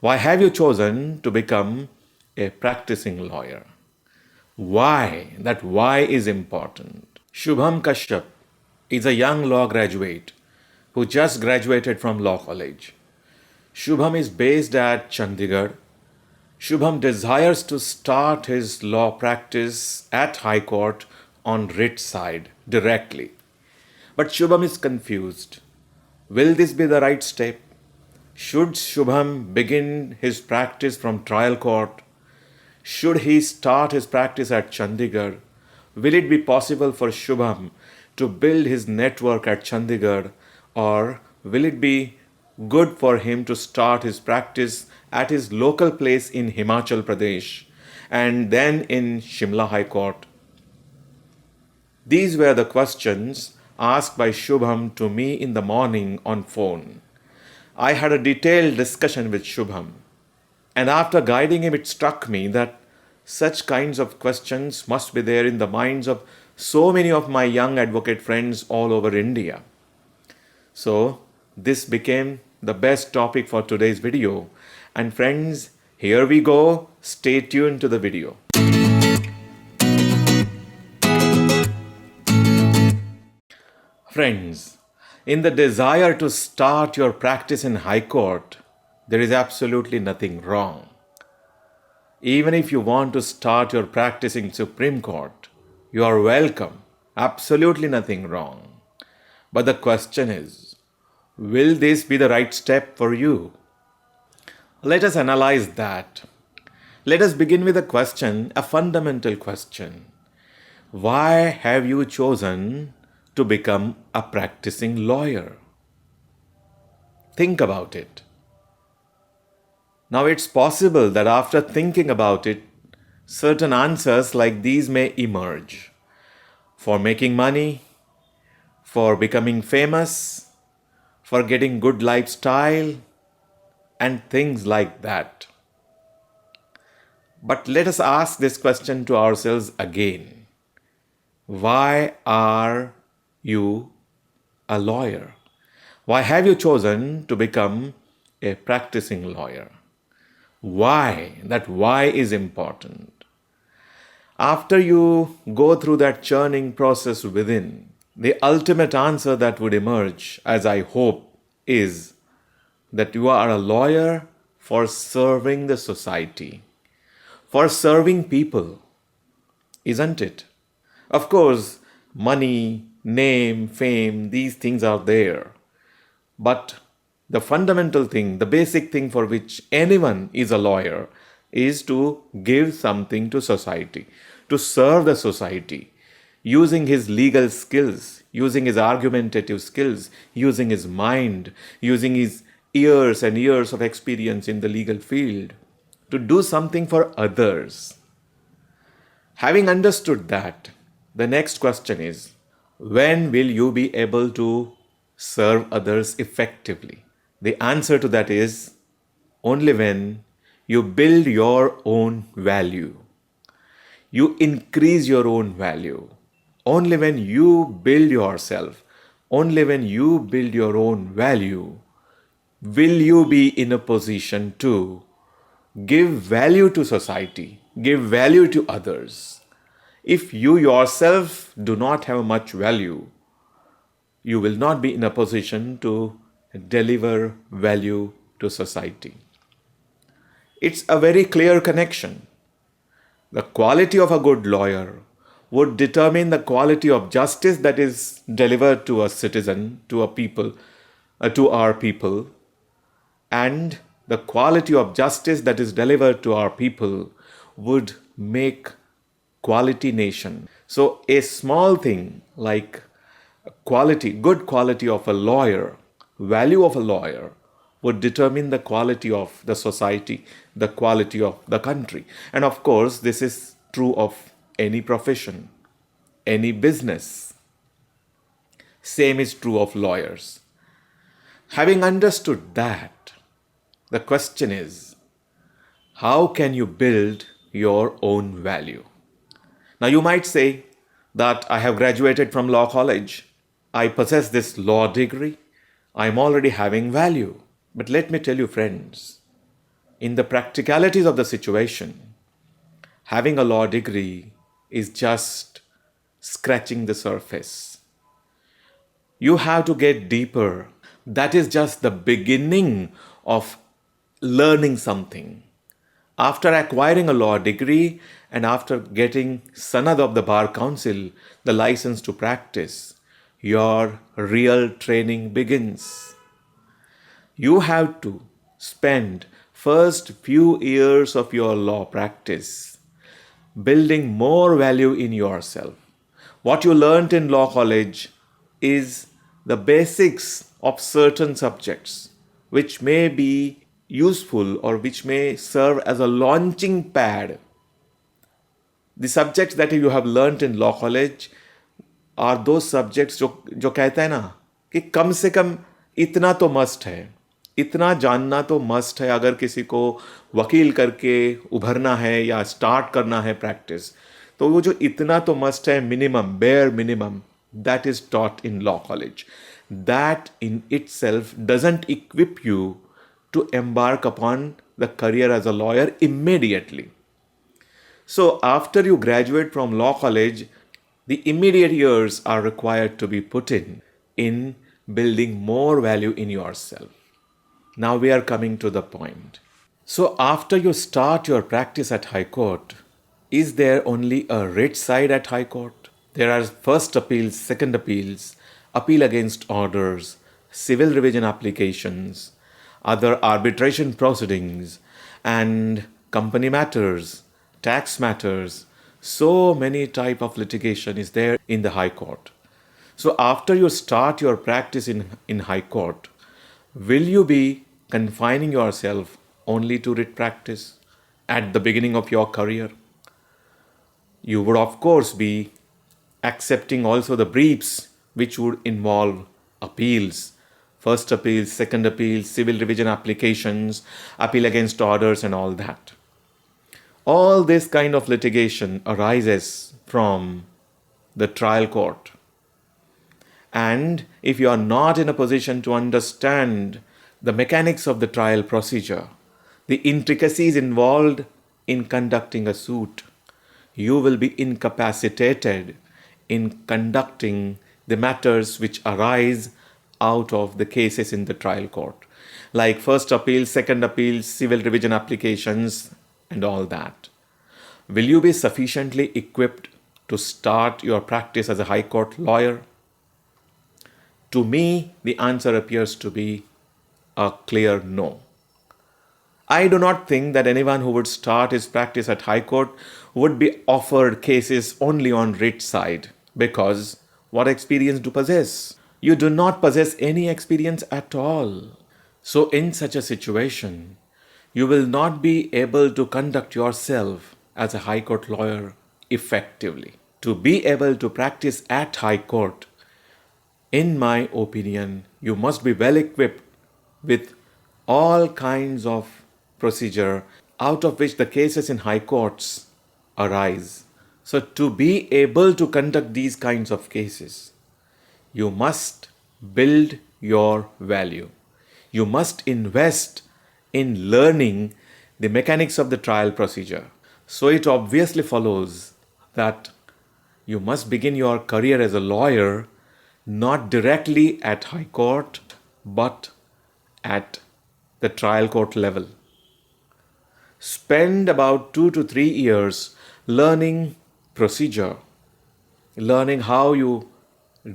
Why have you chosen to become a practicing lawyer? Why? That why is important. Shubham Kashyap is a young law graduate who just graduated from law college. Shubham is based at Chandigarh. Shubham desires to start his law practice at High Court on writ side directly. But Shubham is confused. Will this be the right step? Should Shubham begin his practice from trial court? Should he start his practice at Chandigarh? Will it be possible for Shubham to build his network at Chandigarh, or will it be good for him to start his practice at his local place in Himachal Pradesh and then in Shimla High Court? These were the questions asked by Shubham to me in the morning on phone. I had a detailed discussion with Shubham, and after guiding him, it struck me that such kinds of questions must be there in the minds of so many of my young advocate friends all over India. So, this became the best topic for today's video. And friends, here we go. Stay tuned to the video. Friends, in the desire to start your practice in High Court, there is absolutely nothing wrong. Even if you want to start your practice in Supreme Court, you are welcome. Absolutely nothing wrong. But the question is, will this be the right step for you? Let us analyze that. Let us begin with a question, a fundamental question. Why have you chosen to become a practicing lawyer? Think about it. Now, it's possible that after thinking about it, certain answers like these may emerge. For making money, for becoming famous, for getting good lifestyle, and things like that. But let us ask this question to ourselves again. Why are you a lawyer? Why have you chosen to become a practicing lawyer? Why? That why is important. After you go through that churning process within, the ultimate answer that would emerge, as I hope, is that you are a lawyer for serving the society, for serving people, isn't it? Of course, money, name, fame, these things are there. But the fundamental thing, the basic thing for which anyone is a lawyer is to give something to society, to serve the society, using his legal skills, using his argumentative skills, using his mind, using his years and years of experience in the legal field, to do something for others. Having understood that, the next question is, when will you be able to serve others effectively? The answer to that is only when you build your own value. You increase your own value. Only when you build yourself, only when you build your own value, will you be in a position to give value to society, give value to others. If you yourself do not have much value, you will not be in a position to deliver value to society. It's a very clear connection. The quality of a good lawyer would determine the quality of justice that is delivered to a citizen, to a people, to our people, and the quality of justice that is delivered to our people would make quality nation. So a small thing like quality, good quality of a lawyer, value of a lawyer would determine the quality of the society, the quality of the country. And of course, this is true of any profession, any business. Same is true of lawyers. Having understood that, the question is, how can you build your own value? Now you might say that I have graduated from law college. I possess this law degree. I'm already having value. But let me tell you, friends, In the practicalities of the situation, having a law degree is just scratching the surface. You have to get deeper. That is just the beginning of learning something. After acquiring a law degree and after getting Sanad of the Bar Council, the license to practice, your real training begins. You have to spend first few years of your law practice building more value in yourself. What you learnt in law college is the basics of certain subjects which may be useful or which may serve as a launching pad. The subjects that you have learnt in law college are those subjects जो कहते हैं ना कि कम से कम इतना तो must है, इतना जानना तो मस्ट है अगर किसी को वकील करके उभरना है या स्टार्ट करना है प्रैक्टिस, तो वो जो इतना तो मस्ट है, minimum, bare minimum, that is taught in law college. That in itself doesn't equip you to embark upon the career as a lawyer immediately. So after you graduate from law college, the immediate years are required to be put in building more value in yourself. Now we are coming to the point. So after you start your practice at High Court, is there only a writ side at High Court? There are first appeals, second appeals, appeal against orders, civil revision applications, other arbitration proceedings, and company matters, tax matters. So many type of litigation is there in the High Court. So after you start your practice in High Court, will you be confining yourself only to writ practice at the beginning of your career? You would of course be accepting also the briefs which would involve appeals, first appeals, second appeals, civil revision applications, appeal against orders and all that. All this kind of litigation arises from the trial court. And if you are not in a position to understand the mechanics of the trial procedure, the intricacies involved in conducting a suit, you will be incapacitated in conducting the matters which arise out of the cases in the trial court, like first appeal, second appeal, civil revision applications, and all that. Will you be sufficiently equipped to start your practice as a High Court lawyer? To me, the answer appears to be a clear no. I do not think that anyone who would start his practice at High Court would be offered cases only on writ side, because what experience do you possess? You do not possess any experience at all. So in such a situation, you will not be able to conduct yourself as a High Court lawyer effectively. To be able to practice at High Court, in my opinion, you must be well equipped with all kinds of procedure out of which the cases in high courts arise. So to be able to conduct these kinds of cases, you must build your value. You must invest in learning the mechanics of the trial procedure. So it obviously follows that you must begin your career as a lawyer not directly at High Court, but at the trial court level. Spend about 2 to 3 years learning procedure, learning how you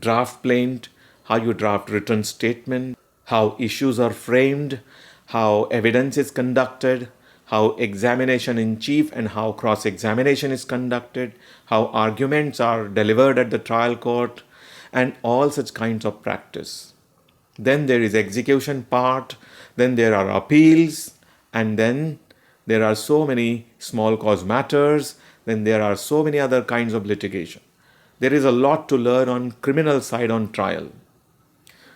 draft plaint, how you draft written statement, how issues are framed, how evidence is conducted, how examination in chief and how cross-examination is conducted, how arguments are delivered at the trial court, and all such kinds of practice. Then there is execution part, then there are appeals, and then there are so many small cause matters, then there are so many other kinds of litigation. There is a lot to learn on criminal side on trial.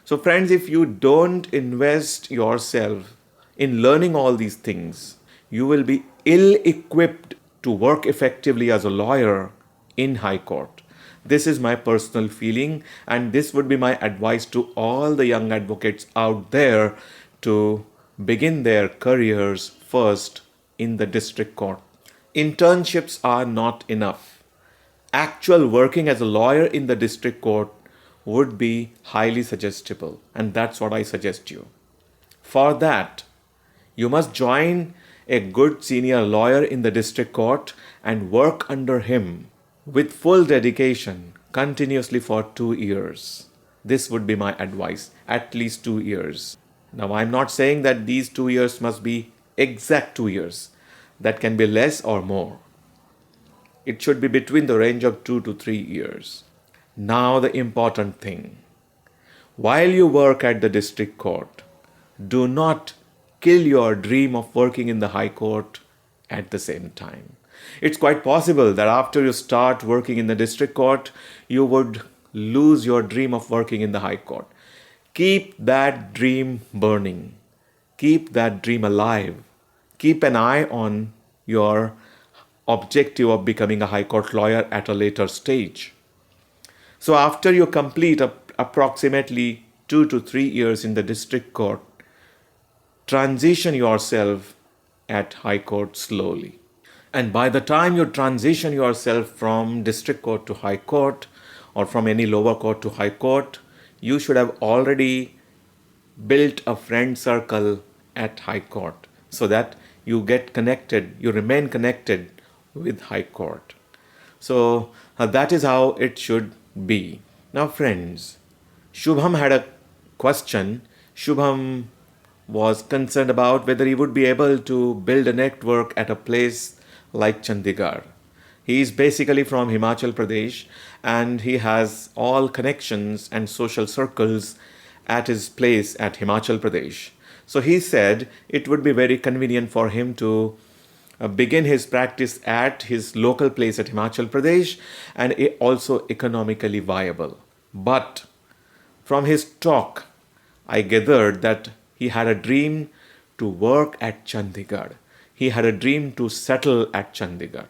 So friends, if you don't invest yourself in learning all these things, you will be ill-equipped to work effectively as a lawyer in High Court. This is my personal feeling, and this would be my advice to all the young advocates out there to begin their careers first in the district court. Internships are not enough. Actual working as a lawyer in the district court would be highly suggestible, and that's what I suggest you. For that, you must join a good senior lawyer in the district court and work under him with full dedication continuously for 2 years. This would be my advice, at least 2 years. Now, I'm not saying that these 2 years must be exact 2 years. That can be less or more. It should be between the range of 2 to 3 years. Now, the important thing. While you work at the district court, do not kill your dream of working in the High Court at the same time. It's quite possible that after you start working in the district court, you would lose your dream of working in the High Court. Keep that dream burning. Keep that dream alive. Keep an eye on your objective of becoming a High Court lawyer at a later stage. So after you complete approximately 2 to 3 years in the district court, transition yourself at High Court slowly. And by the time you transition yourself from district court to High Court or from any lower court to High Court, you should have already built a friend circle at High Court so that you get connected, you remain connected with High Court. So that is how it should be. Now friends, Shubham had a question. Shubham was concerned about whether he would be able to build a network at a place like Chandigarh. He is basically from Himachal Pradesh and he has all connections and social circles at his place at Himachal Pradesh. So he said it would be very convenient for him to begin his practice at his local place at Himachal Pradesh and also economically viable. But from his talk, I gathered that he had a dream to work at Chandigarh. He had a dream to settle at Chandigarh.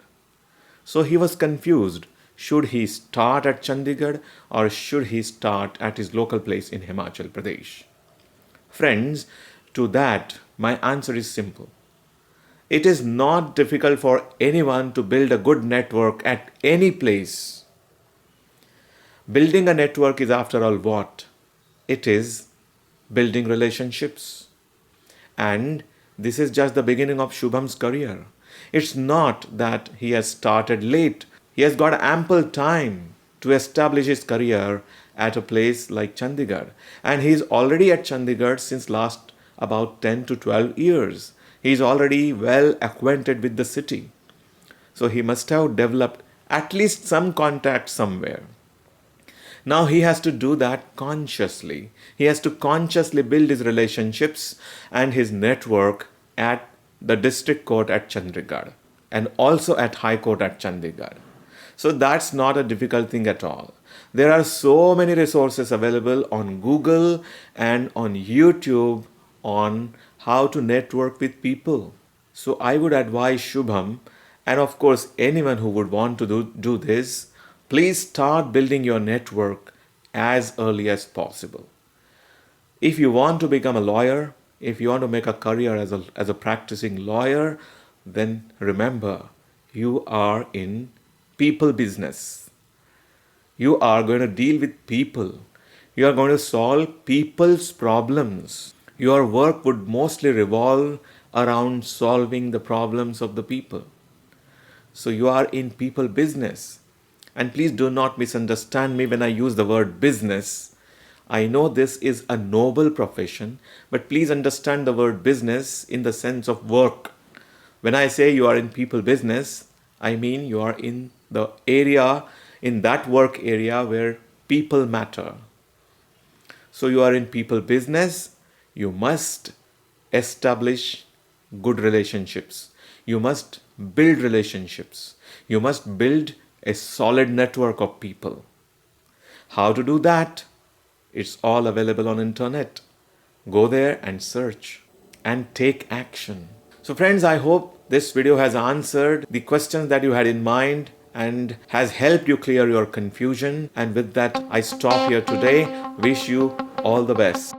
So he was confused. Should he start at Chandigarh or should he start at his local place in Himachal Pradesh? Friends, to that, my answer is simple. It is not difficult for anyone to build a good network at any place. Building a network is, after all, what? It is building relationships. And this is just the beginning of Shubham's career. It's not that he has started late. He has got ample time to establish his career at a place like Chandigarh. And he is already at Chandigarh since last about 10 to 12 years. He is already well acquainted with the city. So he must have developed at least some contact somewhere. Now he has to do that consciously. He has to consciously build his relationships and his network at the district court at Chandigarh and also at High Court at Chandigarh. So that's not a difficult thing at all. There are so many resources available on Google and on YouTube on how to network with people. So I would advise Shubham, and of course anyone who would want to do this, please start building your network as early as possible. If you want to become a lawyer, if you want to make a career as a practicing lawyer, then remember, you are in people business. You are going to deal with people. You are going to solve people's problems. Your work would mostly revolve around solving the problems of the people. So you are in people business. And please do not misunderstand me when I use the word business. I know this is a noble profession, but please understand the word business in the sense of work. When I say you are in people business, I mean you are in the area, in that work area where people matter. So you are in people business, you must establish good relationships. You must build relationships. You must build a solid network of people. How to do that? It's all available on internet. Go there and search and take action. So friends, I hope this video has answered the questions that you had in mind and has helped you clear your confusion. And with that, I stop here today. Wish you all the best.